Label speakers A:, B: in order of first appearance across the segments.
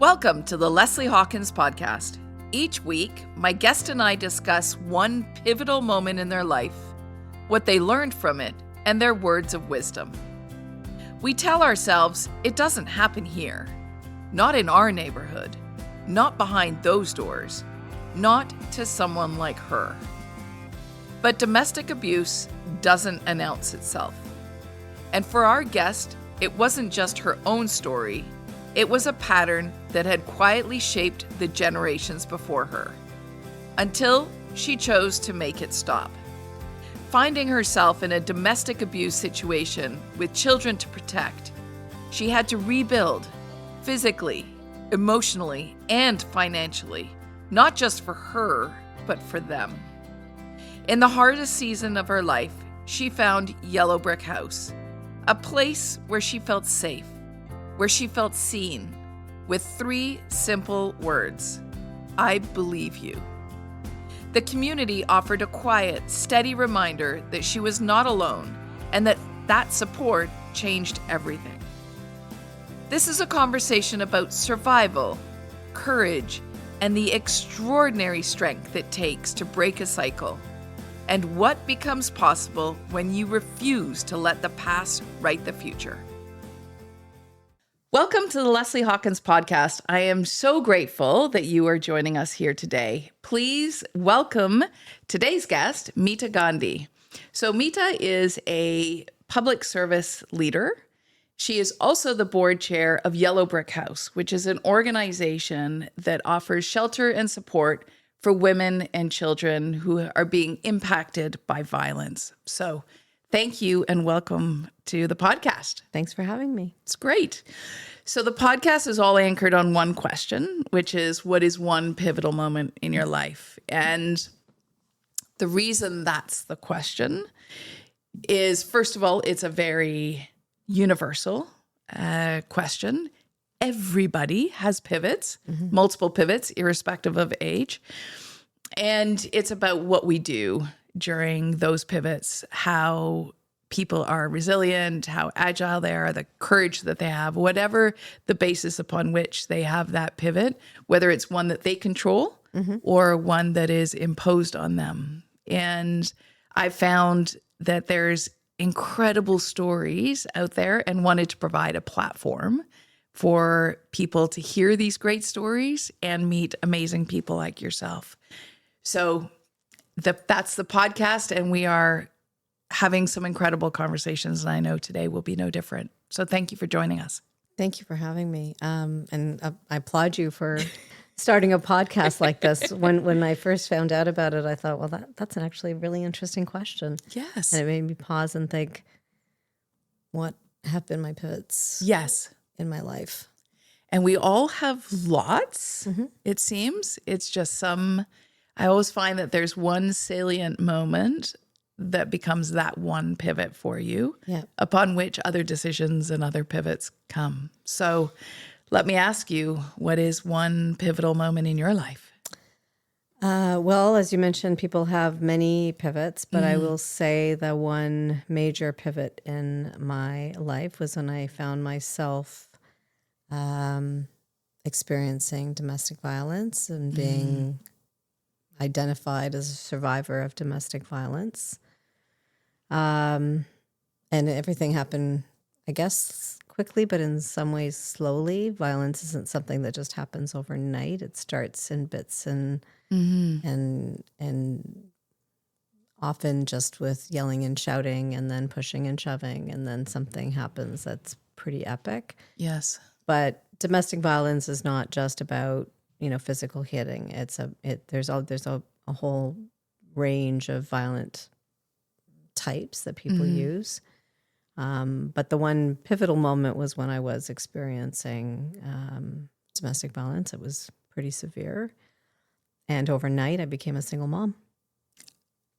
A: Welcome to the Leslie Hawkins podcast. Each week, my guest and I discuss one pivotal moment in their life, what they learned from it, and their words of wisdom. We tell ourselves it doesn't happen here, not in our neighborhood, not behind those doors, not to someone like her. But domestic abuse doesn't announce itself. And for our guest, it wasn't just her own story. It was a pattern that had quietly shaped the generations before her, until she chose to make it stop. Finding herself in a domestic abuse situation with children to protect, she had to rebuild physically, emotionally, and financially, not just for her, but for them. In the hardest season of her life, she found Yellow Brick House, a place where she felt safe, where she felt seen, with 3 simple words: I believe you. The community offered a quiet, steady reminder that she was not alone and that support changed everything. This is a conversation about survival, courage, and the extraordinary strength it takes to break a cycle, and what becomes possible when you refuse to let the past write the future. Welcome to the Leslie Hawkins podcast. I am so grateful that you are joining us here today. Please welcome today's guest, Meeta Gandhi. So Meeta is a public service leader. She is also the board chair of Yellow Brick House, which is an organization that offers shelter and support for women and children who are being impacted by violence. So thank you and welcome to the podcast.
B: Thanks for having me.
A: It's great. So the podcast is all anchored on one question, which is, what is one pivotal moment in your life? And the reason that's the question is, first of all, it's a very universal question. Everybody has pivots, multiple pivots, irrespective of age. And it's about what we do during those pivots, how people are resilient, how agile they are, the courage that they have, whatever the basis upon which they have that pivot, whether it's one that they control or one that is imposed on them. And I found that there's incredible stories out there and wanted to provide a platform for people to hear these great stories and meet amazing people like yourself. So that's the podcast, and we are having some incredible conversations, and I know today will be no different. So thank you for joining us.
B: Thank you for having me. And I applaud you for starting a podcast like this. When I first found out about it, I thought, well, that's actually a really interesting question.
A: Yes.
B: And it made me pause and think, what have been my pivots in my life?
A: And we all have lots, it seems. It's just I always find that there's one salient moment that becomes that one pivot for you, upon which other decisions and other pivots come. So let me ask you, what is one pivotal moment in your life?
B: Well, as you mentioned, people have many pivots, but I will say the one major pivot in my life was when I found myself experiencing domestic violence and being identified as a survivor of domestic violence. And everything happened, I guess, quickly, but in some ways slowly. Violence isn't something that just happens overnight. It starts in bits and often just with yelling and shouting and then pushing and shoving, and then something happens that's pretty epic.
A: Yes.
B: But domestic violence is not just about, physical hitting. There's a whole range of violent types that people use. But the one pivotal moment was when I was experiencing domestic violence. It was pretty severe. And overnight, I became a single mom.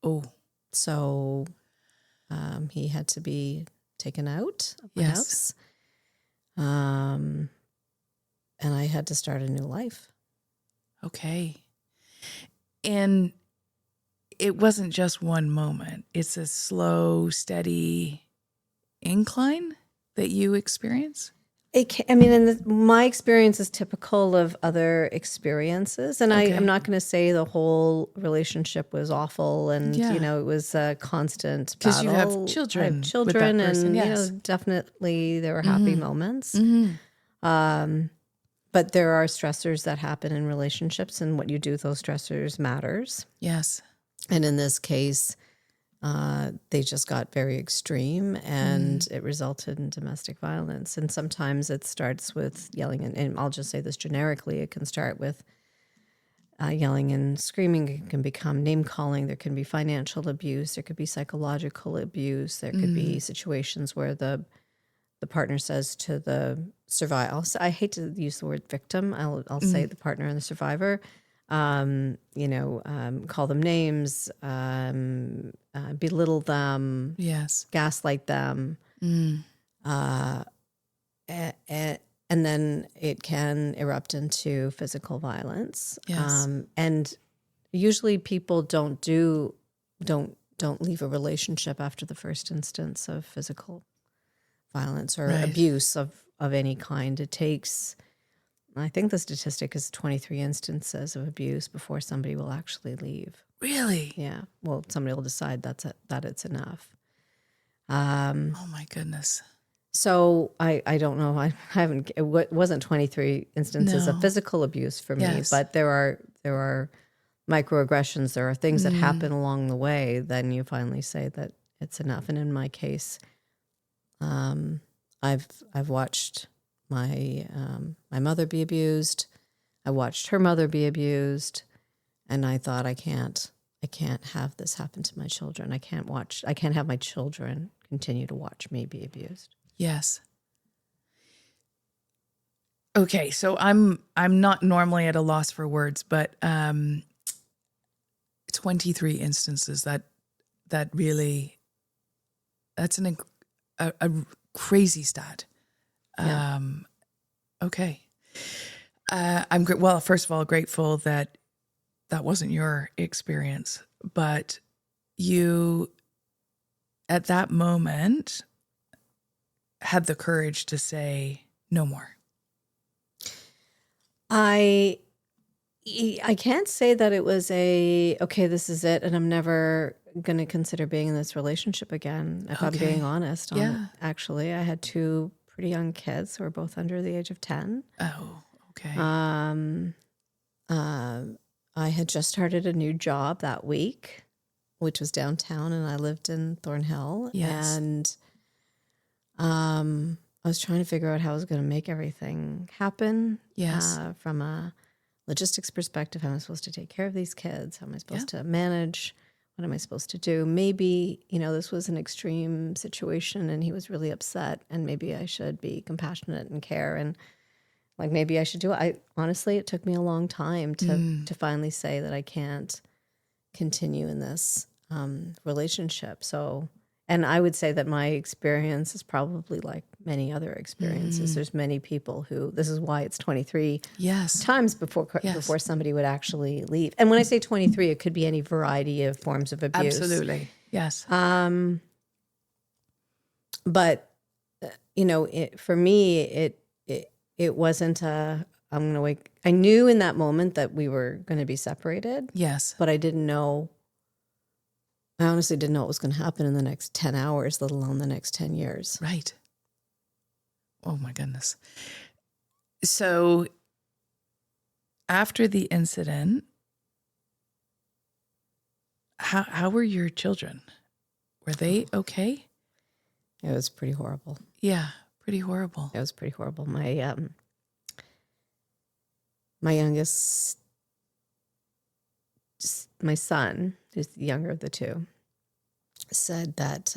A: Oh.
B: So he had to be taken out of my house. And I had to start a new life.
A: Okay. And it wasn't just one moment. It's a slow, steady incline that you experience?
B: My experience is typical of other experiences, and
A: Okay.
B: I'm not going to say the whole relationship was awful, and
A: Yeah.
B: it was a constant
A: 'Cause
B: battle.
A: you have
B: I have
A: children with that
B: children,
A: person,
B: and
A: yes.
B: definitely there were happy moments. But there are stressors that happen in relationships, and what you do with those stressors matters.
A: Yes.
B: And in this case, they just got very extreme, and it resulted in domestic violence. And sometimes it starts with yelling, and I'll just say this generically, it can start with yelling and screaming. It can become name calling. There can be financial abuse. There could be psychological abuse. There could be situations where the partner says to the survivor, I hate to use the word victim. I'll say the partner and the survivor, call them names, belittle them,
A: Yes.
B: gaslight them. And then it can erupt into physical violence.
A: Yes.
B: And usually people don't leave a relationship after the first instance of physical violence or
A: Right.
B: abuse of any kind. It takes, I think the statistic is 23 instances of abuse before somebody will actually leave.
A: Really?
B: Yeah. Well, somebody will decide that it's enough.
A: Oh my goodness.
B: So I don't know. I haven't. It wasn't 23 instances of
A: No.
B: physical abuse for me,
A: Yes.
B: but there are microaggressions. There are things that happen along the way. Then you finally say that it's enough. And in my case, I've watched my mother be abused. I watched her mother be abused, and I thought I can't have this happen to my children. I can't have my children continue to watch me be abused.
A: Yes. Okay, so I'm not normally at a loss for words, but 23 instances that really, that's a crazy stat.
B: Yeah.
A: Okay. I'm well, first of all, grateful that wasn't your experience, but you at that moment had the courage to say no more.
B: I can't say that it was okay, this is it, and I'm never going to consider being in this relationship again, if I'm
A: Okay.
B: being honest.
A: Yeah.
B: Actually, I had two pretty young kids who were both under the age of 10.
A: Oh, okay.
B: I had just started a new job that week, which was downtown, and I lived in Thornhill.
A: Yes.
B: And I was trying to figure out how I was going to make everything happen.
A: Yes.
B: From a logistics perspective, how am I supposed to take care of these kids? How am I supposed to manage? What am I supposed to do? Maybe, this was an extreme situation and he was really upset, and maybe I should be compassionate and care, and maybe I should do it. Honestly, it took me a long time to finally say that I can't continue in this relationship. So, and I would say that my experience is probably like many other experiences. There's many people who, this is why it's 23 times before somebody would actually leave. And when I say 23, it could be any variety of forms of abuse.
A: Absolutely. Yes.
B: But, for me, it wasn't I'm going to wake. I knew in that moment that we were going to be separated.
A: Yes.
B: But I honestly didn't know what was going to happen in the next 10 hours, let alone the next 10 years.
A: Right. Oh my goodness. So after the incident, how were your children? Were they okay?
B: It was pretty horrible.
A: Yeah, pretty horrible.
B: It was pretty horrible. My youngest, my son, who's the younger of the two, said that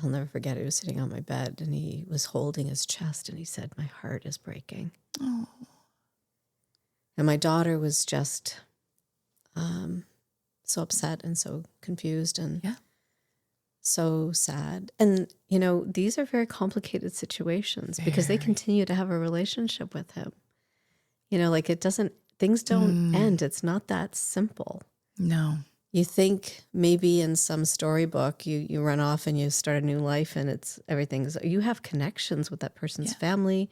B: I'll never forget. He was sitting on my bed and he was holding his chest and he said, "My heart is breaking."
A: Oh.
B: And my daughter was just so upset and so confused and so sad. And, these are very complicated situations because they continue to have a relationship with him. Things don't end. It's not that simple.
A: No.
B: you think maybe in some storybook you run off and you start a new life and you have connections with that person's family.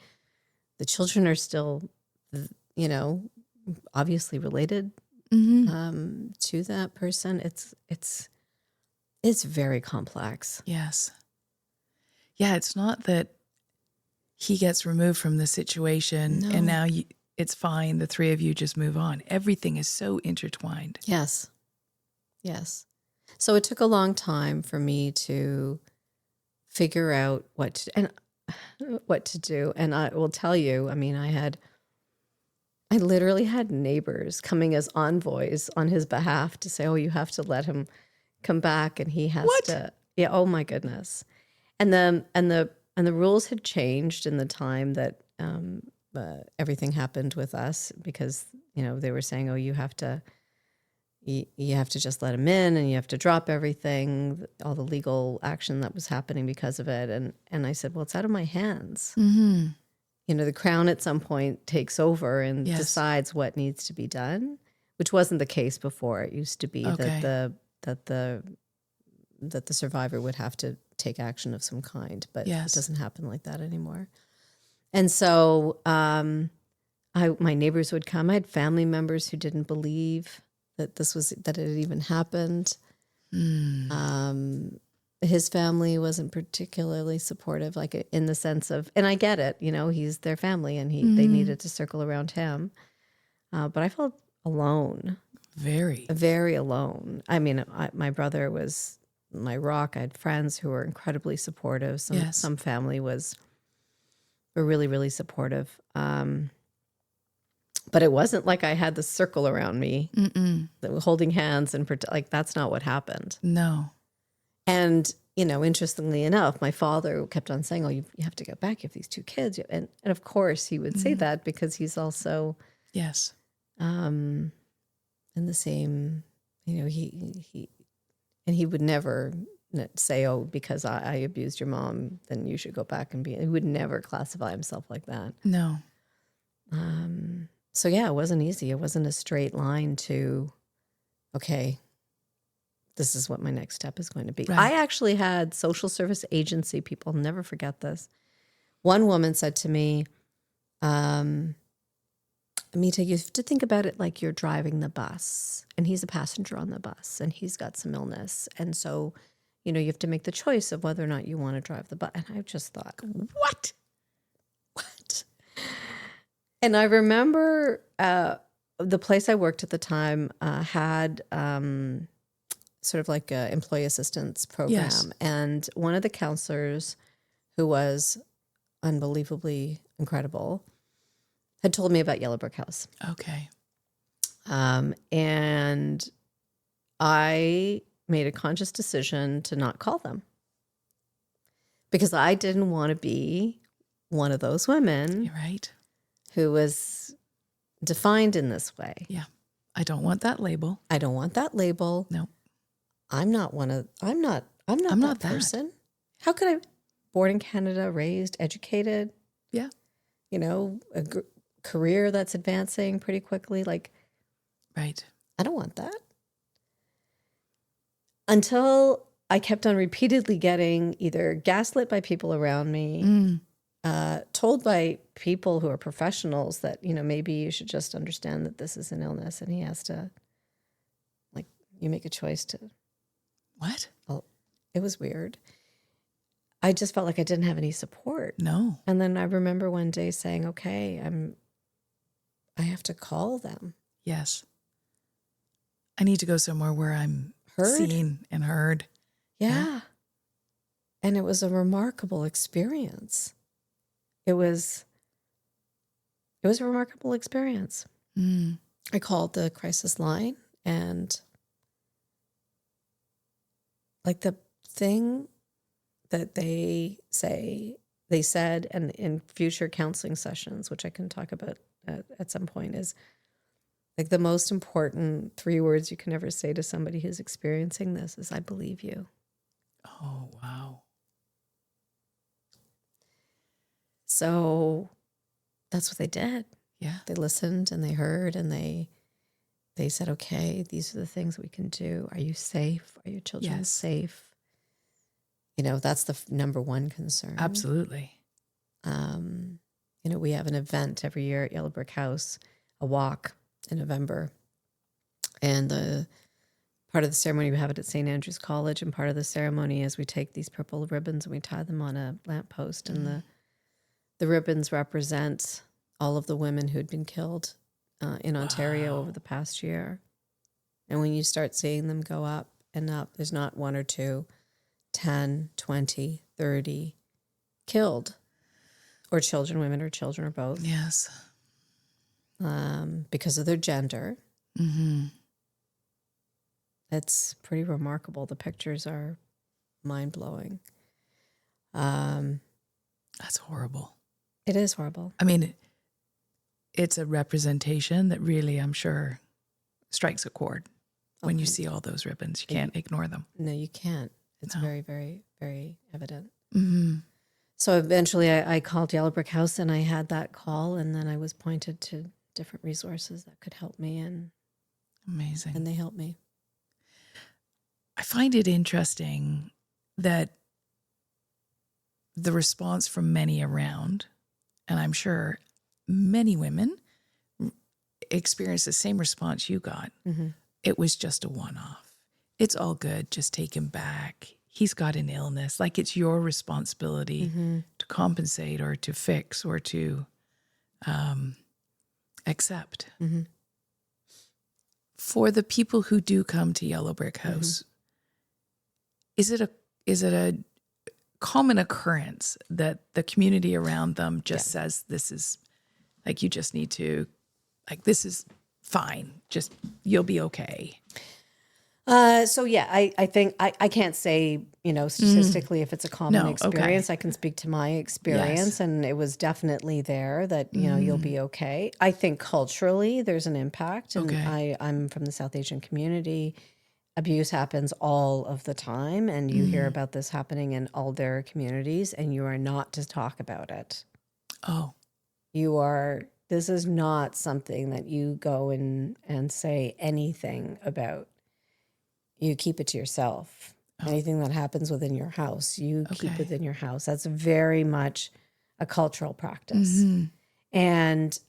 B: The children are still, you know, obviously related to that person. It's very complex.
A: Yes. Yeah, it's not that he gets removed from the situation and now it's fine. The three of you just move on. Everything is so intertwined.
B: Yes. Yes. So it took a long time for me to figure out what to do. And I will tell you, I mean, I literally had neighbors coming as envoys on his behalf to say, oh, you have to let him come back and he has to. Yeah. Oh my goodness. And the rules had changed in the time that everything happened with us, because, you know, they were saying, oh, you have to just let him in and you have to drop everything, all the legal action that was happening because of it. And I said, well, it's out of my hands.
A: Mm-hmm.
B: You know, the Crown at some point takes over and decides what needs to be done, which wasn't the case before. It used to be that the survivor would have to take action of some kind, but it doesn't happen like that anymore. And so my neighbors would come. I had family members who didn't believe that it had even happened. His family wasn't particularly supportive, like in the sense of, and I get it, you know, he's their family and they needed to circle around him. But I felt alone.
A: Very.
B: Very alone. I mean, my brother was my rock. I had friends who were incredibly supportive. Some family were really, really supportive. But it wasn't like I had the circle around me that were holding hands and like, that's not what happened.
A: No.
B: And, you know, interestingly enough, my father kept on saying, oh, you have to get back. You have these 2 kids. And of course he would say that because he's also in the same, you know, he would never say, oh, because I abused your mom, then you should go back and he would never classify himself like that.
A: No.
B: So yeah, it wasn't easy. It wasn't a straight line to, okay, this is what my next step is going to be. Right. I actually had social service agency people, never forget this. One woman said to me, Meeta, you have to think about it like you're driving the bus and he's a passenger on the bus and he's got some illness. And so, you know, you have to make the choice of whether or not you want to drive the bus. And I just thought, what? And I remember the place I worked at the time had sort of like an employee assistance program. Yes. And one of the counselors, who was unbelievably incredible, had told me about Yellow Brick House.
A: Okay.
B: And I made a conscious decision to not call them because I didn't want to be one of those women.
A: You're right.
B: Who was defined in this way.
A: Yeah. I don't want that label.
B: I don't want that label.
A: No.
B: I'm not that person. How could I, born in Canada, raised, educated?
A: Yeah.
B: You know, a career that's advancing pretty quickly. Like,
A: right.
B: I don't want that. Until I kept on repeatedly getting either gaslit by people around me, told by people who are professionals that, you know, maybe you should just understand that this is an illness and he has to, like, you make a choice to.
A: What?
B: Well, it was weird. I just felt like I didn't have any support.
A: No.
B: And then I remember one day saying, okay, I have to call them.
A: Yes. I need to go somewhere where I'm seen and heard.
B: Yeah. And it was a remarkable experience. It was a remarkable experience. I called the crisis line and like the thing that they said, and in future counseling sessions, which I can talk about at some point, is like the most important 3 words you can ever say to somebody who's experiencing this is, I believe you.
A: Oh, wow.
B: So that's what they did.
A: Yeah.
B: They listened and they heard and they they said, okay, these are the things we can do. Are you safe? Are your children
A: Yes.
B: safe? You know, that's the number one concern.
A: Absolutely.
B: You know, we have an event every year at Yellow Brick House, a walk in November. And the part of the ceremony, we have it at St. Andrew's College. And part of the ceremony is we take these purple ribbons and we tie them on a lamppost. And the ribbons represent all of the women who'd been killed in Ontario over the past year. And when you start seeing them go up and up, there's not one or two, 10, 20, 30 killed, or children, women or children or both.
A: Yes.
B: Because of their gender.
A: Mm-hmm.
B: It's pretty remarkable. The pictures are mind-blowing.
A: That's horrible.
B: It is horrible.
A: I mean, it's a representation that really, I'm sure, strikes a chord when you see all those ribbons. You can't ignore them.
B: No, you can't. It's very, very, very evident.
A: Mm-hmm.
B: So eventually I called Yellow Brick House and I had that call, and then I was pointed to different resources that could help me, and
A: Amazing.
B: they helped me.
A: I find it interesting that the response from many around, and I'm sure many women experienced the same response you got.
B: Mm-hmm.
A: It was just a one-off. It's all good. Just take him back. He's got an illness. Like, it's your responsibility to compensate or to fix or to accept.
B: Mm-hmm.
A: For the people who do come to Yellow Brick House, is it a common occurrence that the community around them just says, this is, like, you just need to, like, this is fine, just, you'll be okay?
B: So yeah, I think I can't say, statistically if it's a common experience. I can speak to my experience, and it was definitely there that, you'll be okay. I think culturally there's an impact, and I'm from the South Asian community. Abuse happens all of the time, and you hear about this happening in all their communities, and you are not to talk about it.
A: Oh.
B: This is not something that you go and say anything about. You keep it to yourself. Oh. Anything that happens within your house, you keep within your house. That's very much a cultural practice. And,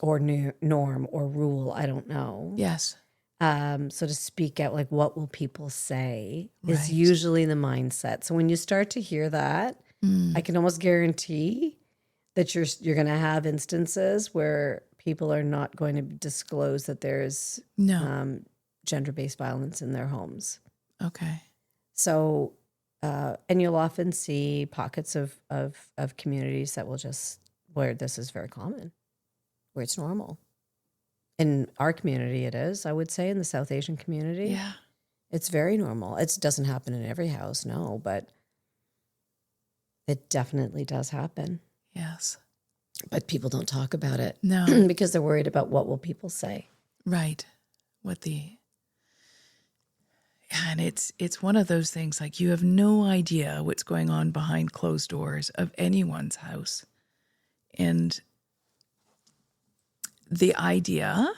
B: or norm or rule, I don't know.
A: Yes.
B: So to speak out, like, what will people say is usually the mindset. So when you start to hear that, I can almost guarantee that you're going to have instances where people are not going to disclose that there's gender-based violence in their homes. Okay. So, and you'll often see pockets of communities that will where this is very common, where it's normal. In our community, it is, I would say, in the South Asian community. Yeah. It's very normal. It doesn't happen in every house, no, but it definitely does happen. Yes. But people don't talk about it. No. Because they're worried about what will people say.
A: Right. And it's one of those things, like, you have no idea what's going on behind closed doors of anyone's house. And the idea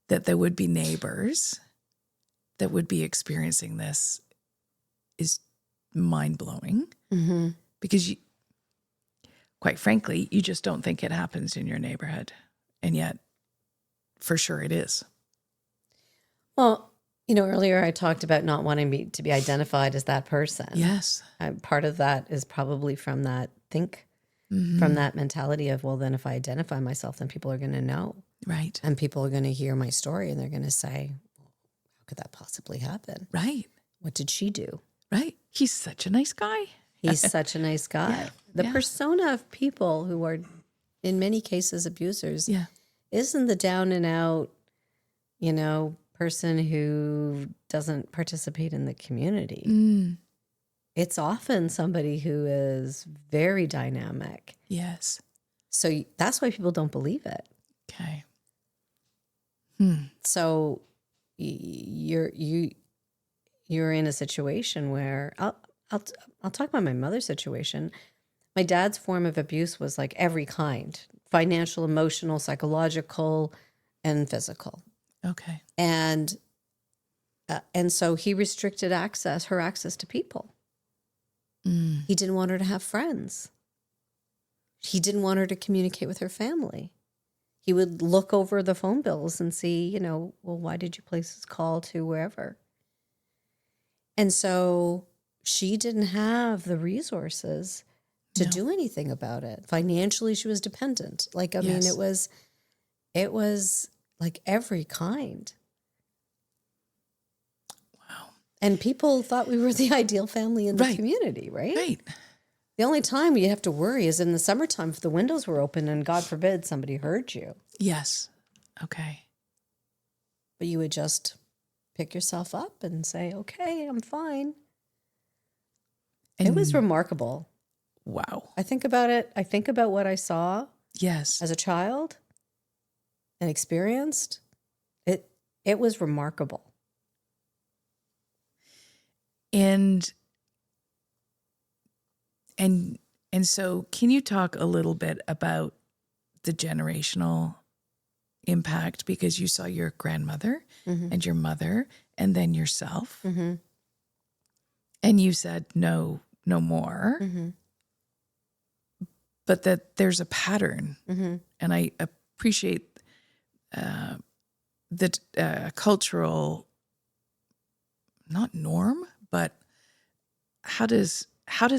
A: that there would be neighbors that would be experiencing this is mind-blowing. Because quite frankly, you just don't think it happens in your neighborhood. And yet, for sure it is.
B: Well, earlier I talked about not wanting me to be identified as that person. Yes. Part of that is probably from that from that mentality of, well, then if I identify myself, then people are going to know. Right. And people are going to hear my story and they're going to say, well, how could that possibly happen? Right. What did she do?
A: Right. He's such a nice guy.
B: He's such a nice guy. Yeah. The persona of people who are, in many cases, abusers isn't the down and out, person who doesn't participate in the community. It's often somebody who is very dynamic. Yes. So that's why people don't believe it. Okay. So you're in a situation where I'll talk about my mother's situation. My dad's form of abuse was like every kind: financial, emotional, psychological, and physical.
A: Okay.
B: And so he restricted her access to people. He didn't want her to have friends. He didn't want her to communicate with her family. He would look over the phone bills and see, well, why did you place this call to wherever? And so she didn't have the resources to do anything about it. Financially, she was dependent. Like, I mean, it was like every kind.
A: Wow.
B: And people thought we were the ideal family in the community, right?
A: Right.
B: The only time you have to worry is in the summertime if the windows were open and God forbid somebody heard you.
A: Yes. Okay.
B: But you would just pick yourself up and say, okay, I'm fine. And it was remarkable.
A: Wow.
B: I think about it. I think about what I saw as a child and experienced. It was remarkable.
A: And so can you talk a little bit about the generational impact, because you saw your grandmother and your mother and then yourself, and you said no more, but that there's a pattern, and I appreciate the cultural, not norm, but how does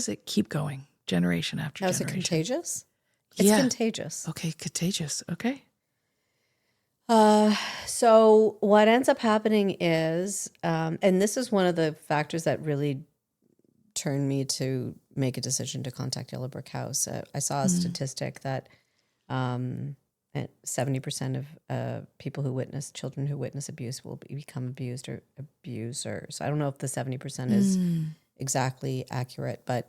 A: it keep going generation after
B: How is
A: generation?
B: it contagious? It's contagious.
A: Okay, contagious. Okay.
B: So what ends up happening is, and this is one of the factors that really turned me to make a decision to contact Yellow Brick House. I saw a statistic that 70% of children who witness abuse will become abused or abusers. I don't know if the 70% is exactly accurate, but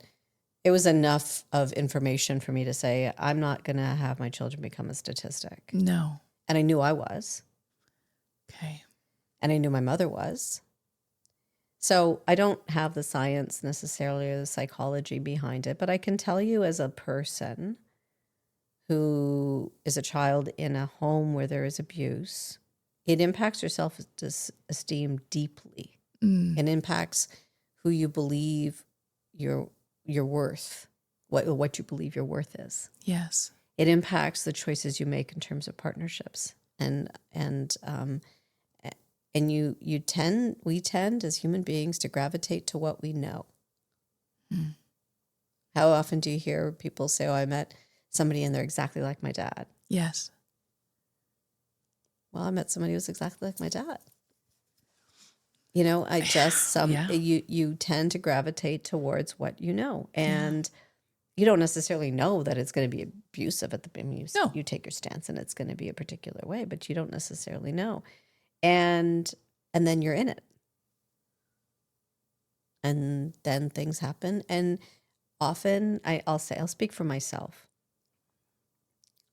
B: it was enough of information for me to say, I'm not going to have my children become a statistic.
A: No.
B: And I knew I was.
A: Okay.
B: And I knew my mother was. So I don't have the science necessarily or the psychology behind it, but I can tell you as a person who is a child in a home where there is abuse, it impacts your self-esteem deeply. It impacts who you believe your worth, what you believe your worth is.
A: Yes.
B: It impacts the choices you make in terms of partnerships, and we tend as human beings to gravitate to what we know. How often do you hear people say, "Oh, I met somebody and they're exactly like my dad"?
A: Yes.
B: Well, I met somebody who was exactly like my dad. I just you tend to gravitate towards what you know, and you don't necessarily know that it's going to be abusive at the beginning. You take your stance and it's going to be a particular way, but you don't necessarily know. And then you're in it. And then things happen. And often I'll speak for myself.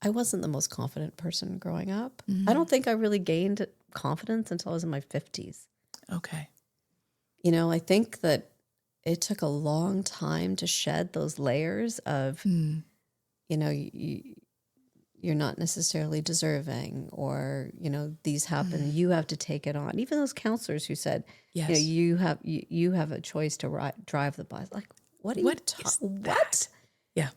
B: I wasn't the most confident person growing up. I don't think I really gained confidence until I was in my 50s.
A: Okay.
B: I think that it took a long time to shed those layers of, you're not necessarily deserving, or, these happen, you have to take it on. Even those counselors who said,
A: yes,
B: you have a choice to drive the bus. Like, what?
A: Yeah.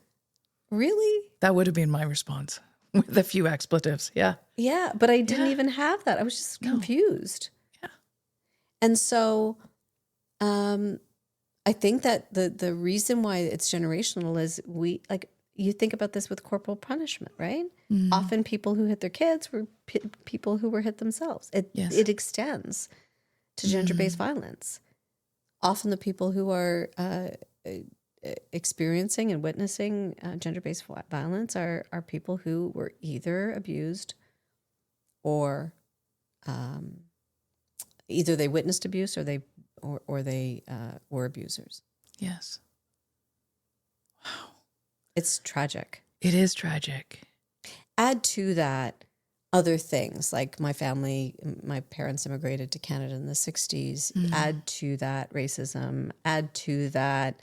B: Really?
A: That would have been my response with a few expletives. Yeah.
B: Yeah. But I didn't even have that. I was just confused.
A: Yeah.
B: And so, I think that the reason why it's generational is you think about this with corporal punishment, right? Often people who hit their kids were people who were hit themselves. It extends to gender-based violence. Often the people who are experiencing and witnessing gender-based violence are people who were either abused or either they witnessed abuse or they were abusers.
A: Yes. Wow.
B: It's tragic.
A: It is tragic.
B: Add to that other things like my parents immigrated to Canada in the 60s. Add to that racism. Add to that,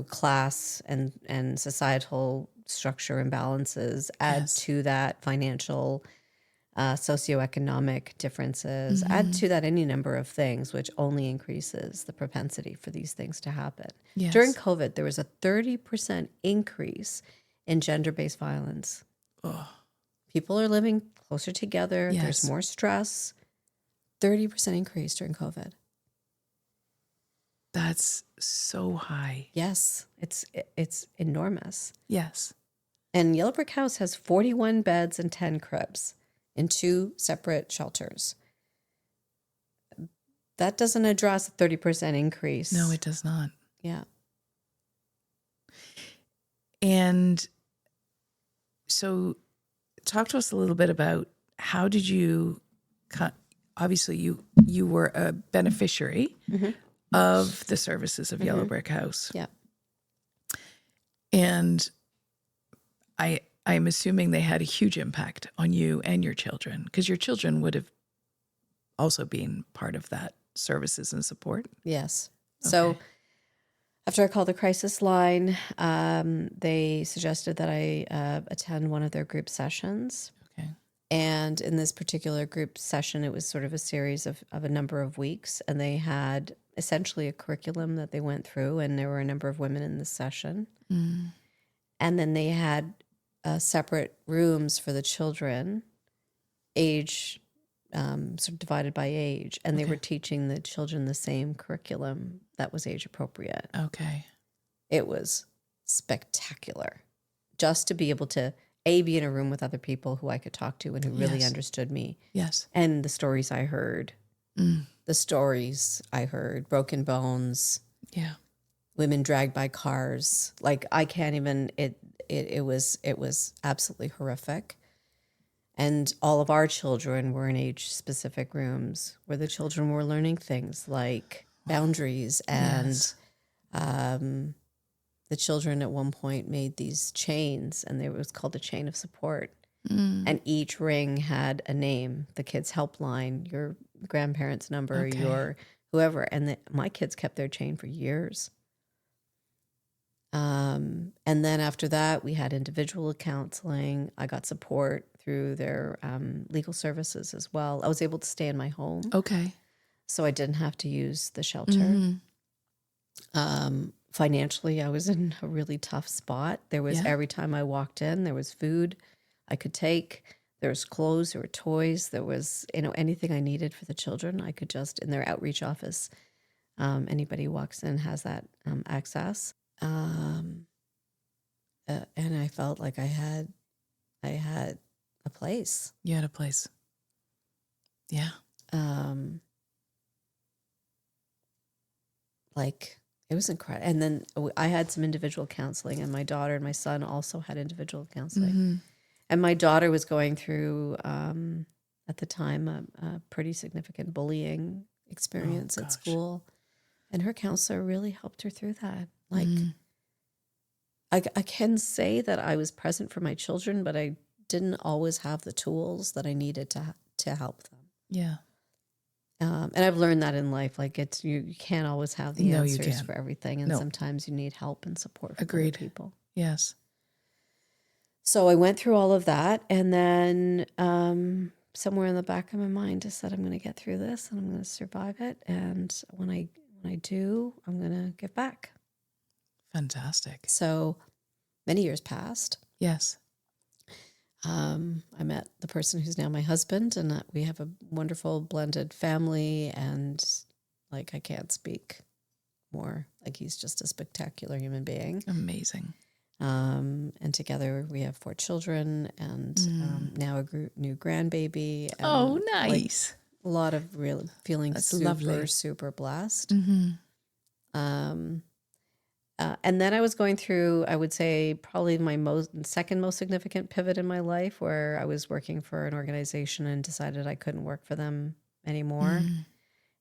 B: class and societal structure imbalances, add
A: Yes.
B: to that financial, socioeconomic differences, add to that any number of things, which only increases the propensity for these things to happen.
A: Yes.
B: During COVID, there was a 30% increase in gender-based violence.
A: Oh,
B: People are living closer together.
A: Yes.
B: There's more stress. 30% increase during COVID.
A: that's so high.
B: Yes, it's enormous.
A: Yes.
B: And Yellow Brick House has 41 beds and 10 cribs in 2 separate shelters. That doesn't address a 30% increase.
A: No, it does not.
B: Yeah.
A: And so talk to us a little bit about how did you, obviously you were a beneficiary of the services of Yellow Brick House.
B: Yeah.
A: And I'm assuming they had a huge impact on you and your children, because your children would have also been part of that services and support.
B: Yes. So
A: Okay.
B: after I called the crisis line, they suggested that I attend one of their group sessions.
A: Okay.
B: And in this particular group session, it was sort of a series of a number of weeks. And they had essentially a curriculum that they went through. And there were a number of women in this session.
A: Mm.
B: And then they had separate rooms for the children, age sort of divided by age. And they
A: Okay.
B: were teaching the children the same curriculum that was age appropriate.
A: Okay.
B: It was spectacular just to be able to be in a room with other people who I could talk to and who really
A: Yes.
B: understood me.
A: Yes.
B: And the stories I heard, broken bones,
A: Yeah.
B: women dragged by cars. Like I can't even, it was absolutely horrific. And all of our children were in age specific rooms where the children were learning things like boundaries and,
A: Yes.
B: the children at one point made these chains, and it was called a chain of support.
A: Mm.
B: And each ring had a name, the kids' helpline, your grandparents' number,
A: Okay.
B: your whoever. And my kids kept their chain for years. And then after that, we had individual counseling. I got support through their legal services as well. I was able to stay in my home,
A: Okay.
B: so I didn't have to use the shelter. Financially, I was in a really tough spot. There was,
A: Yeah.
B: every time I walked in, there was food I could take. There was clothes, there were toys, there was, anything I needed for the children. I could just, in their outreach office, anybody who walks in has that access. And I felt like I had a place.
A: You had a place. Yeah.
B: Like it was incredible. And then I had some individual counseling, and my daughter and my son also had individual counseling. And my daughter was going through, at the time, a pretty significant bullying experience at
A: gosh.
B: school. And her counselor really helped her through that. Like, I can say that I was present for my children, but I didn't always have the tools that I needed to help them.
A: Yeah.
B: And I've learned that in life. Like you can't always have the
A: No, you
B: answers
A: can't.
B: for everything. And
A: No.
B: sometimes you need help and support from
A: Agreed.
B: other people.
A: Yes.
B: So I went through all of that. And then somewhere in the back of my mind, I said, I'm going to get through this and I'm going to survive it. And when I do, I'm going to give back.
A: Fantastic.
B: So many years passed.
A: Yes.
B: I met the person who's now my husband, and we have a wonderful blended family, and like, I can't speak more. Like, he's just a spectacular human being.
A: Amazing.
B: And together we have 4 children, and now a new grandbaby. And
A: Oh, nice.
B: a lot of feeling
A: That's
B: super,
A: lovely.
B: super blessed. And then I was going through, I would say, probably my second most significant pivot in my life, where I was working for an organization and decided I couldn't work for them anymore.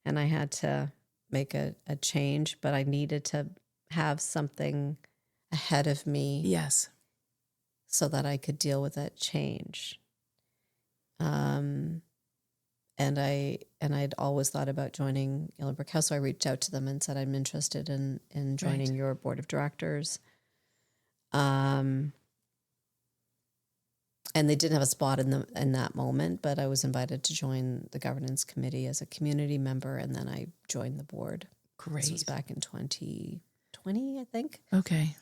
B: And I had to make a change, but I needed to have something ahead of me.
A: Yes.
B: So that I could deal with that change. And I'd always thought about joining Yellow Brick House, so I reached out to them and said, I'm interested in joining your board of directors. And they didn't have a spot in that moment, but I was invited to join the governance committee as a community member, and then I joined the board.
A: Great.
B: This was back in 2020, I think.
A: Okay.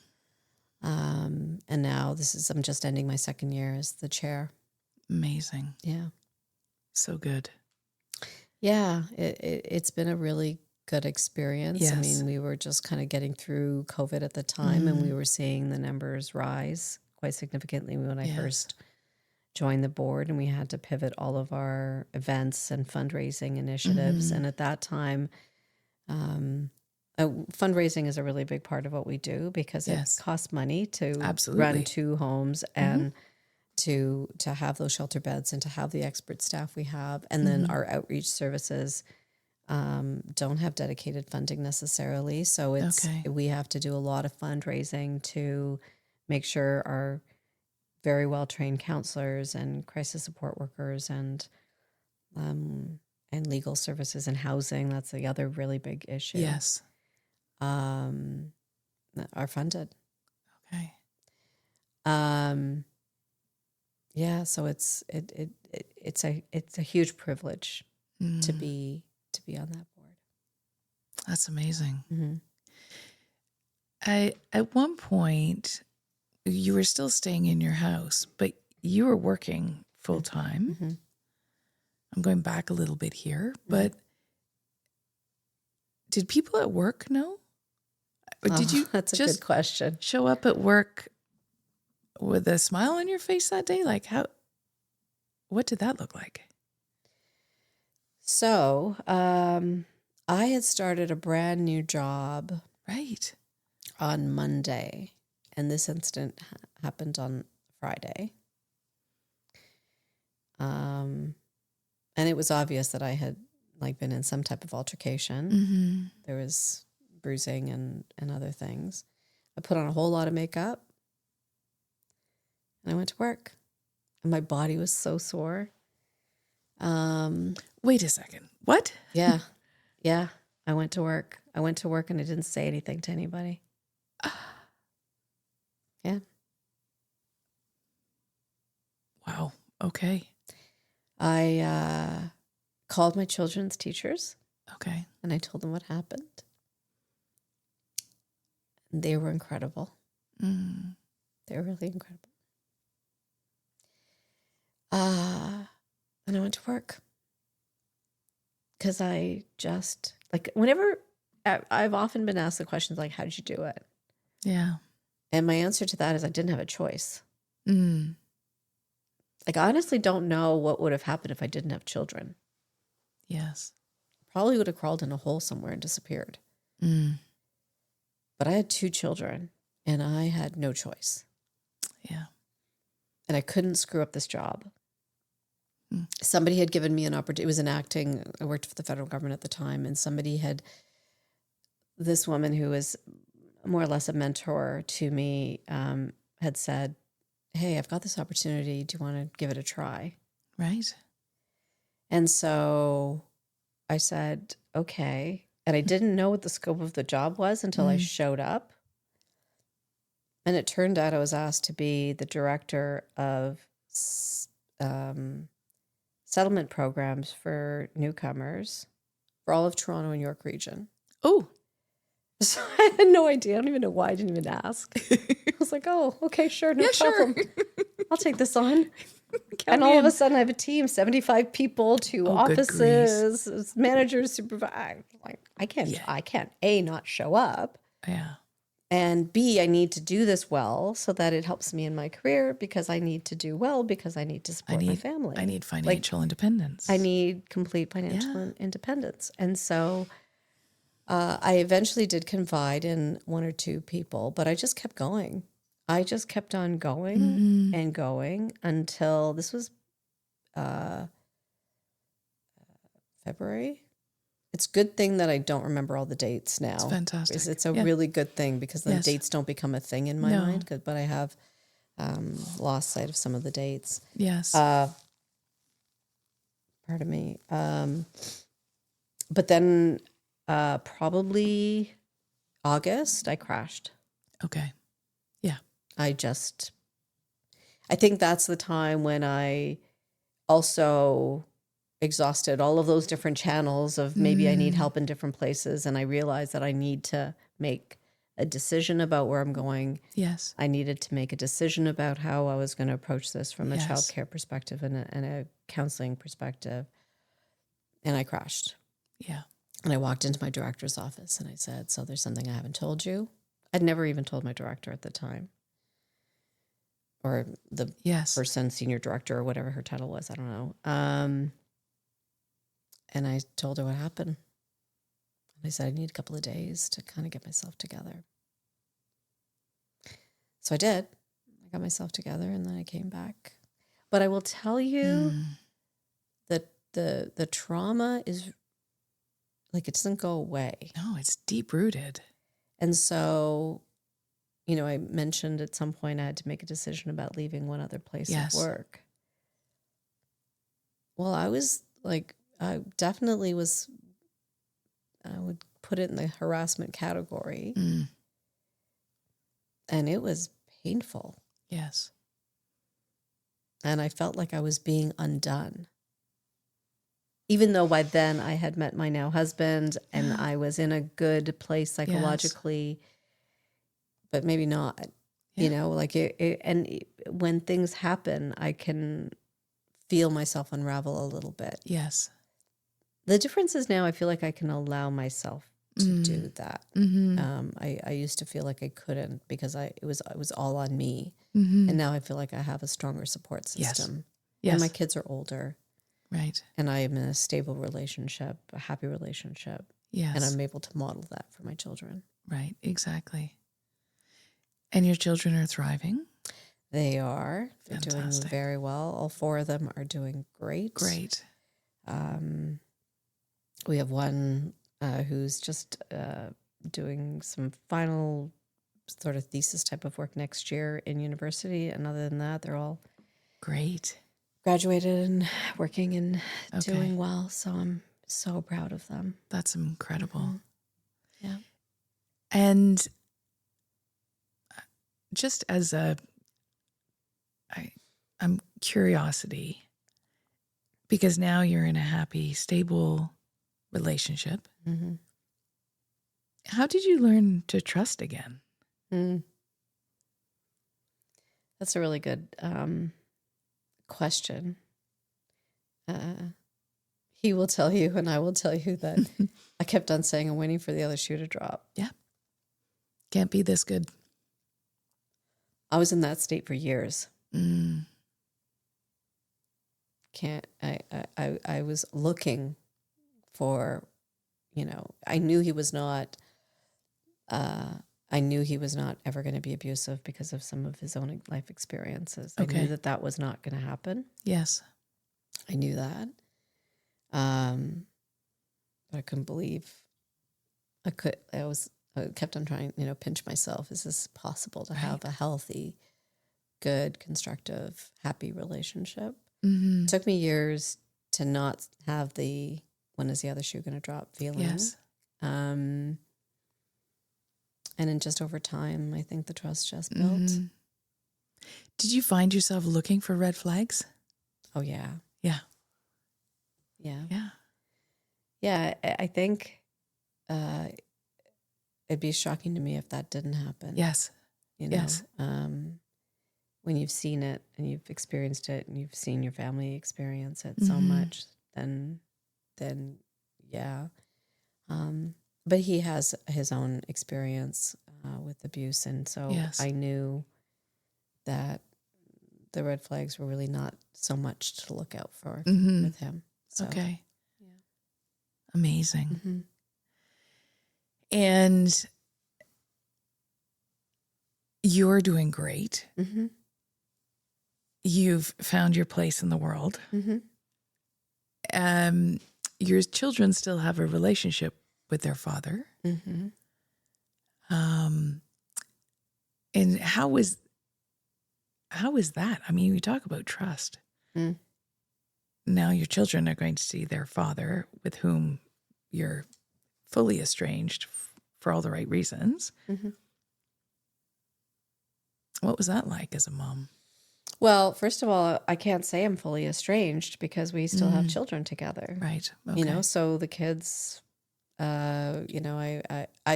B: And now I'm just ending my second year as the chair.
A: Amazing.
B: Yeah.
A: So good.
B: Yeah, it's been a really good experience.
A: Yes.
B: I mean, we were just kind of getting through COVID at the time, and we were seeing the numbers rise quite significantly when I first joined the board, and we had to pivot all of our events and fundraising initiatives. And at that time, fundraising is a really big part of what we do because it costs money to run 2 homes and to have those shelter beds and to have the expert staff we have. And then our outreach services don't have dedicated funding necessarily. So we have to do a lot of fundraising to make sure our very well-trained counselors and crisis support workers and legal services and housing, that's the other really big issue.
A: Yes.
B: Are funded.
A: Okay.
B: Yeah, so it's a huge privilege to be on that board.
A: That's amazing.
B: Mm-hmm.
A: At one point, you were still staying in your house, but you were working full time.
B: Mm-hmm.
A: I'm going back a little bit here, but did people at work know? Or did you
B: that's a
A: just
B: good question.
A: show up at work with a smile on your face that day? Like what did that look like?
B: So, I had started a brand new job
A: Right.
B: on Monday, and this incident happened on Friday. And it was obvious that I had been in some type of altercation.
A: Mm-hmm.
B: There was bruising and other things. I put on a whole lot of makeup and I went to work, and my body was so sore.
A: Wait a second. What?
B: Yeah. I went to work. And I didn't say anything to anybody. Yeah.
A: Wow. Okay.
B: I called my children's teachers.
A: Okay.
B: And I told them what happened. And they were incredible.
A: Mm.
B: They were really incredible. And I went to work. Because I just, whenever, I've often been asked the questions how did you do it?
A: Yeah.
B: And my answer to that is I didn't have a choice.
A: Mm.
B: I honestly don't know what would have happened if I didn't have children.
A: Yes.
B: Probably would have crawled in a hole somewhere and disappeared.
A: Mm.
B: But I had 2 children, and I had no choice.
A: Yeah.
B: And I couldn't screw up this job.
A: Mm.
B: Somebody had given me an opportunity. It was in acting. I worked for the federal government at the time, and this woman who was more or less a mentor to me had said, hey, I've got this opportunity. Do you want to give it a try?
A: Right.
B: And so I said, okay. And I didn't know what the scope of the job was until I showed up. And it turned out I was asked to be the director of settlement programs for newcomers for all of Toronto and York region.
A: Oh.
B: So I had no idea. I don't even know why I didn't even ask. I was like, oh, okay, sure, no problem.
A: Sure.
B: I'll take this on. And all of a sudden I have a team, 75 people, 2 offices, managers, supervisors. I can't A, not show up.
A: Yeah.
B: And B, I need to do this well so that it helps me in my career, because I need to do well because I need to support my family.
A: I need financial independence.
B: I need complete financial independence. And so I eventually did confide in 1 or 2 people, but I just kept going. I just kept on going and going until this was February. It's a good thing that I don't remember all the dates now.
A: It's fantastic.
B: It's a really good thing, because then dates don't become a thing in my mind. But I have lost sight of some of the dates.
A: Yes.
B: Pardon me. But then probably August, I crashed.
A: Okay. Yeah.
B: I think that's the time when I also exhausted all of those different channels of maybe I need help in different places. And I realized that I need to make a decision about where I'm going.
A: Yes.
B: I needed to make a decision about how I was going to approach this from a
A: Yes.
B: childcare perspective and a counseling perspective. And I crashed.
A: Yeah.
B: And I walked into my director's office and I said, so there's something I haven't told you. I'd never even told my director at the time. Or the
A: Yes.
B: person, senior director, or whatever her title was. I don't know. And I told her what happened. And I said, I need a couple of days to kind of get myself together. So I did. I got myself together and then I came back. But I will tell you that the trauma is like, it doesn't go away.
A: No, it's deep rooted.
B: And so, you know, I mentioned at some point I had to make a decision about leaving one other place
A: Yes.
B: of work. Well, I was like, I definitely was, I would put it in the harassment category. And it was painful.
A: Yes.
B: And I felt like I was being undone. Even though by then I had met my now husband and I was in a good place psychologically, but maybe not, you know, like when things happen, I can feel myself unravel a little bit.
A: Yes.
B: The difference is now I feel like I can allow myself to do that. I used to feel like I couldn't because it was all on me. And now I feel like I have a stronger support system.
A: Yes.
B: And my kids are older.
A: Right.
B: And I am in a stable relationship, a happy relationship.
A: Yes.
B: And I'm able to model that for my children.
A: Right. Exactly. And your children are thriving?
B: They are. They're
A: Fantastic.
B: doing very well. All four of them are doing great.
A: Great.
B: We have one who's just doing some final sort of thesis type of work next year in university. And other than that, they're all
A: great,
B: graduated and working and doing well. So I'm so proud of them.
A: That's incredible.
B: Yeah.
A: And just as I'm curiosity, because now you're in a happy, stable relationship.
B: Mm-hmm.
A: How did you learn to trust again?
B: That's a really good question. He will tell you, and I will tell you that I kept on saying I'm waiting for the other shoe to drop.
A: Yeah. Can't be this good.
B: I was in that state for years. I was looking for, you know, I knew he was not ever going to be abusive because of some of his own life experiences. I knew that was not going to happen.
A: Yes.
B: I knew that. But I couldn't believe I kept on trying, you know, pinch myself. Is this possible to have a healthy, good, constructive, happy relationship?
A: Mm-hmm.
B: It took me years to not have the when is the other shoe going to drop feeling.
A: Yes.
B: And then just over time, I think the trust just built.
A: Mm-hmm. Did you find yourself looking for red flags?
B: Oh, yeah.
A: Yeah.
B: Yeah.
A: Yeah.
B: Yeah. I think it'd be shocking to me if that didn't happen.
A: Yes.
B: You know,
A: yes.
B: When you've seen it and you've experienced it and you've seen your family experience it so much, then yeah. But he has his own experience with abuse. And so I knew that the red flags were really not so much to look out for with him. So,
A: okay.
B: Yeah.
A: Amazing.
B: Mm-hmm.
A: And you're doing great.
B: Mm-hmm.
A: You've found your place in the world.
B: Mm-hmm.
A: Your children still have a relationship with their father.
B: Mm-hmm.
A: And how is that? I mean, we talk about trust. Now your children are going to see their father, with whom you're fully estranged for all the right reasons.
B: Mm-hmm.
A: What was that like as a mom?
B: Well, first of all, I can't say I'm fully estranged because we still have children together.
A: Right. Okay.
B: You know, so the kids, you know,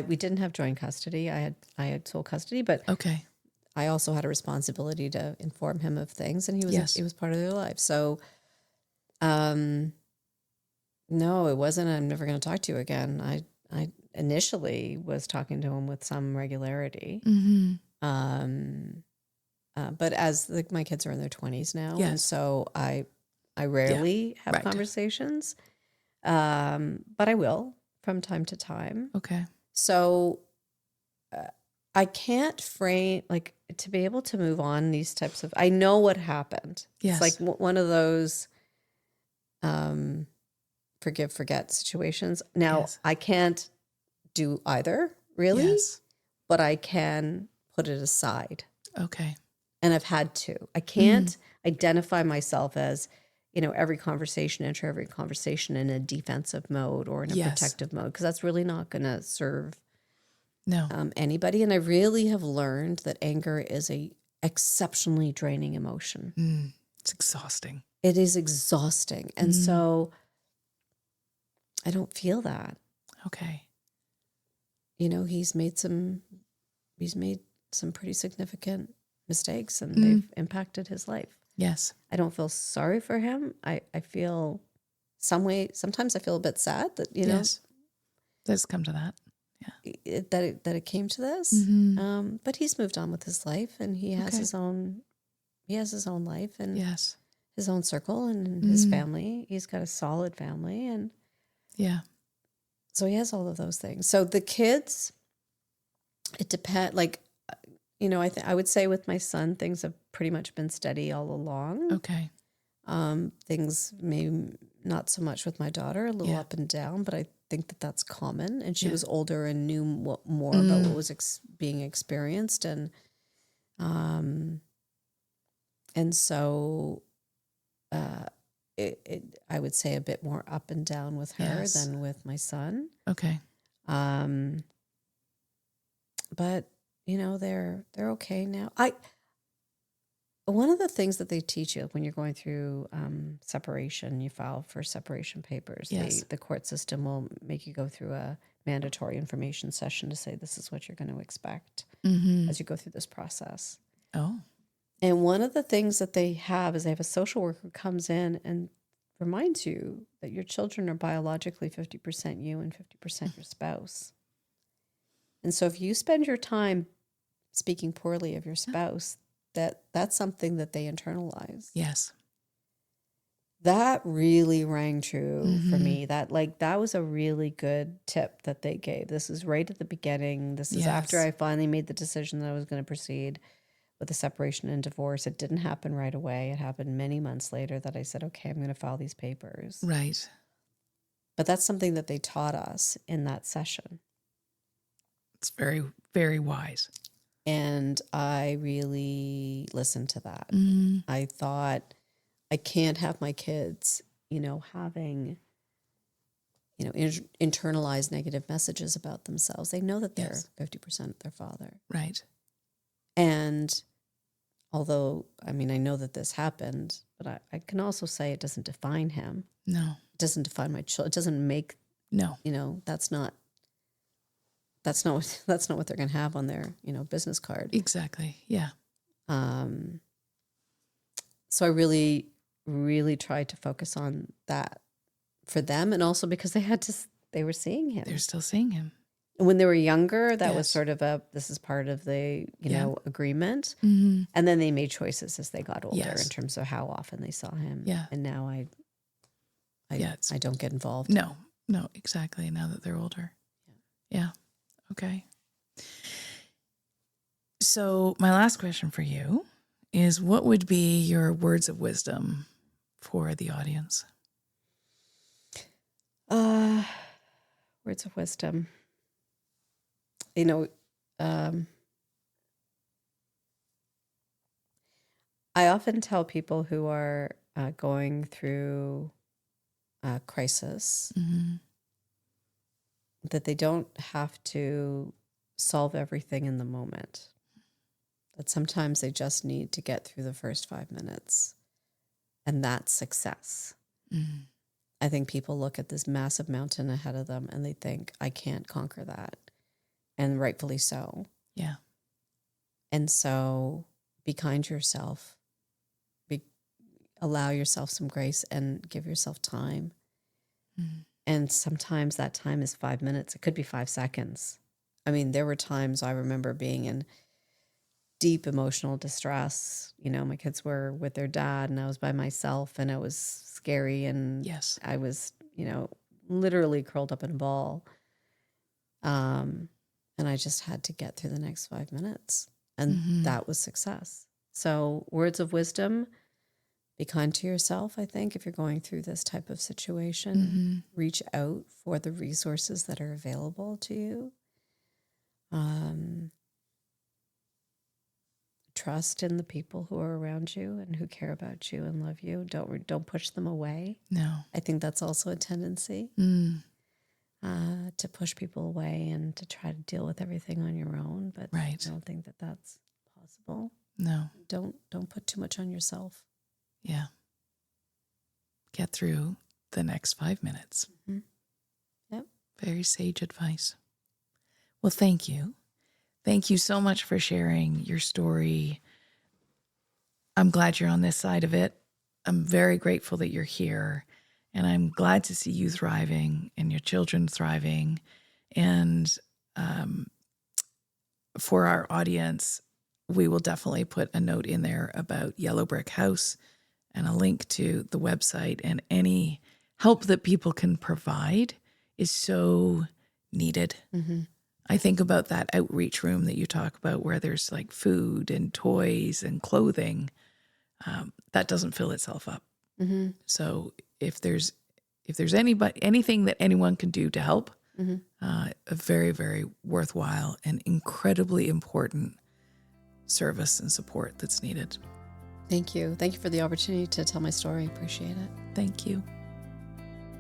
B: we didn't have joint custody. I had sole custody, but
A: Okay.
B: I also had a responsibility to inform him of things, and he was part of their life. So, no, it wasn't. I'm never going to talk to you again. I initially was talking to him with some regularity. But as my kids are in their 20s now, and so I rarely have conversations, but I will from time to time.
A: Okay.
B: So I can't frame, like, to be able to move on these types of, I know what happened.
A: Yes.
B: It's like one of those forgive, forget situations. Now, I can't do either, really, but I can put it aside.
A: Okay.
B: And I've had to. I can't identify myself as, you know, enter every conversation in a defensive mode or in a protective mode, because that's really not going to serve anybody. And I really have learned that anger is a exceptionally draining emotion.
A: It's exhausting.
B: It is exhausting. And so I don't feel that.
A: Okay.
B: You know, he's made some pretty significant mistakes, and they've impacted his life.
A: Yes.
B: I don't feel sorry for him. I feel sometimes I feel a bit sad that, you know,
A: does come to that. Yeah.
B: That it came to this. But he's moved on with his life, and he has his own life and his own circle and his family. He's got a solid family, and so he has all of those things. So the kids, it depends. Like, you know, I would say with my son, things have pretty much been steady all along.
A: Okay.
B: Things maybe not so much with my daughter, a little up and down, but I think that that's common. And she was older and knew more about what was being experienced, and so I would say a bit more up and down with her than with my son.
A: Okay.
B: But you know, they're okay now. One of the things that they teach you when you're going through separation, you file for separation papers. The court system will make you go through a mandatory information session to say this is what you're going to expect as you go through this process.
A: Oh. And
B: one of the things that they have is they have a social worker who comes in and reminds you that your children are biologically 50% you and 50% your spouse. And so if you spend your time speaking poorly of your spouse, that's something that they internalize.
A: Yes.
B: That really rang true for me. That was a really good tip that they gave. This is right at the beginning. This is after I finally made the decision that I was going to proceed with the separation and divorce. It didn't happen right away. It happened many months later that I said, okay, I'm going to file these papers.
A: Right.
B: But that's something that they taught us in that session.
A: It's very, very wise.
B: And I really listened to that. I thought, I can't have my kids, you know, having, you know, internalized negative messages about themselves. They know that they're 50% their father.
A: Right.
B: And although, I mean, I know that this happened, but I can also say it doesn't define him.
A: No.
B: It doesn't define my children. It doesn't make, you know, that's not what they're going to have on their, you know, business card.
A: Exactly. Yeah.
B: So I really, really tried to focus on that for them, and also because they were seeing him.
A: They're still seeing him.
B: And when they were younger, that was sort of this is part of the, you know, agreement. And then they made choices as they got older in terms of how often they saw him. Yeah. And now I don't get involved.
A: No, exactly. Now that they're older. Yeah. Okay. So my last question for you is, what would be your words of wisdom for the audience?
B: Words of wisdom. You know, I often tell people who are going through crisis that they don't have to solve everything in the moment. that sometimes they just need to get through the first 5 minutes, and that's success.
A: Mm.
B: I think people look at this massive mountain ahead of them and they think, I can't conquer that. And rightfully so.
A: Yeah.
B: And so be kind to yourself. Allow yourself some grace and give yourself time.
A: Mm.
B: And sometimes that time is 5 minutes. It could be 5 seconds. I mean, there were times I remember being in deep emotional distress. You know, my kids were with their dad and I was by myself, and it was scary. And
A: Yes.
B: I was, literally curled up in a ball. And I just had to get through the next 5 minutes. And that was success. So words of wisdom: be kind to yourself, I think, if you're going through this type of situation. Reach out for the resources that are available to you. Trust in the people who are around you and who care about you and love you. Don't push them away.
A: No.
B: I think that's also a tendency to push people away and to try to deal with everything on your own. But
A: Right.
B: I don't think that that's possible.
A: No.
B: Don't put too much on yourself.
A: Yeah. Get through the next 5 minutes.
B: Yep.
A: Very sage advice. Well, thank you. Thank you so much for sharing your story. I'm glad you're on this side of it. I'm very grateful that you're here. And I'm glad to see you thriving and your children thriving. And for our audience, we will definitely put a note in there about Yellow Brick House and a link to the website, and any help that people can provide is so needed. I think about that outreach room that you talk about where there's like food and toys and clothing. That doesn't fill itself up. So if there's anything that anyone can do to help, a very, very worthwhile and incredibly important service and support that's needed.
B: Thank you. Thank you for the opportunity to tell my story. Appreciate it.
A: Thank you.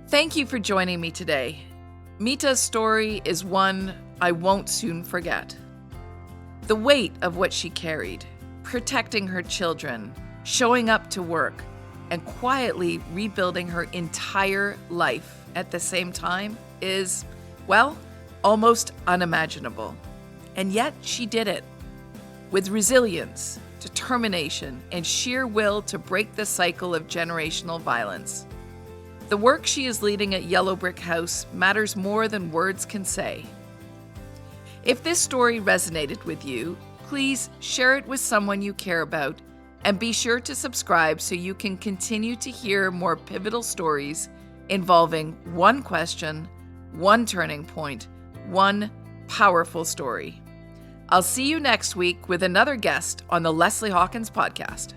A: Thank you for joining me today. Meeta's story is one I won't soon forget. The weight of what she carried, protecting her children, showing up to work, and quietly rebuilding her entire life at the same time is, well, almost unimaginable. And yet she did it. With resilience, determination, and sheer will to break the cycle of generational violence. The work she is leading at Yellow Brick House matters more than words can say. If this story resonated with you, please share it with someone you care about, and be sure to subscribe so you can continue to hear more pivotal stories involving one question, one turning point, one powerful story. I'll see you next week with another guest on the Leslie Hawkins podcast.